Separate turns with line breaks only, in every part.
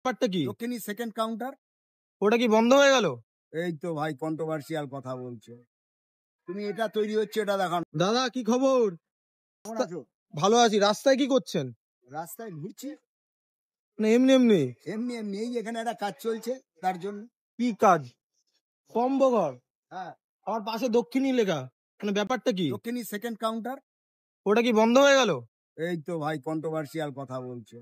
ব্যাপারটা কি?
দক্ষিণী সেকেন্ড কাউন্টার।
ওটা কি বন্ধ হয়ে গেল?
এই তো ভাই কন্ট্রোভার্সিয়াল কথা বলছো তুমি। এটা তৈরি হচ্ছে এটা দেখানো।
দাদা কি খবর?
কেমন আছো?
ভালো আছি। রাস্তায় কি করছেন?
রাস্তায় ঘুরছি
না এমনি এমনি?
এমনি এমনি। এই এখানে একটা কাজ চলছে তার জন্য।
কি কাজ? কম্বো ঘর?
হ্যাঁ,
আমার পাশে দক্ষিণী লেখা, মানে ব্যাপারটা কি?
দক্ষিণী সেকেন্ড কাউন্টার।
ওটা কি বন্ধ হয়ে গেল?
এই তো ভাই কন্ট্রোভার্সিয়াল কথা বলছো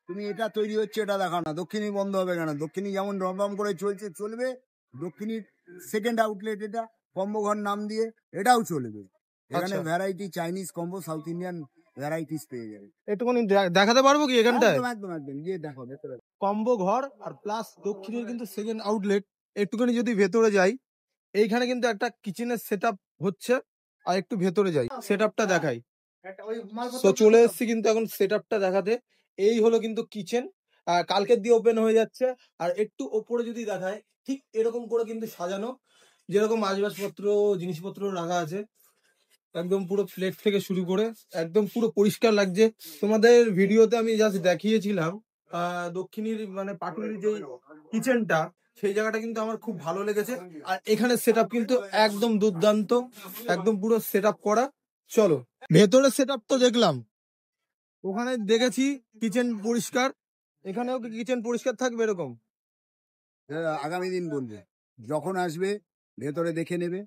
তুমি। এটা তৈরি হচ্ছে এটা দেখাও না। দক্ষিণী বন্ধ হবে কেন? দক্ষিণী যেমন রমরম করে চলছে চলবে। দক্ষিণীর সেকেন্ড আউটলেট এটা, কম্বো ঘর নাম দিয়ে, এটাও চলবে। এখানে
আচ্ছা,
variety Chinese combo, south Indian varieties পেয়ে যাবে।
একটুখানি দেখাতে পারবো কি এখানটায়?
একদম একদম একদম, গিয়ে দেখো ভেতরে।
কম্বো ঘর আর প্লাস দক্ষিণের কিন্তু সেকেন্ড আউটলেট। একটুখানি যদি ভেতরে যাই, এইখানে কিন্তু একটা কিচেনের সেট হচ্ছে। আর একটু ভেতরে যাই, সেট দেখাই। তো চলে এসেছি কিন্তু এখন সেট দেখাতে। এই হলো কিন্তু কিচেন, কালকের দিয়ে ওপেন হয়ে যাচ্ছে। আর একটু ওপরে যদি দেখায়, ঠিক এরকম করে কিন্তু সাজানো, যেরকম আসবাবপত্র জিনিসপত্র রাখা আছে। একদম পুরো প্লেট থেকে শুরু করে একদম পুরো পরিষ্কার লাগছে। তোমাদের ভিডিওতে আমি জাস্ট দেখিয়েছিলাম দক্ষিণীর মানে পাটুলির যে কিচেনটা, সেই জায়গাটা কিন্তু আমার খুব ভালো লেগেছে। আর এখানে সেটআপ কিন্তু একদম দুর্দান্ত, একদম পুরো সেটআপ করা। চলো ভেতরে সেটআপ তো দেখলাম, ওখানে দেখেছি কিচেন পরিষ্কার। এখানেও কি কিচেন পরিষ্কার থাকবে এরকম?
আগামী দিন বলবে, যখন আসবে ভেতরে দেখে নেবে।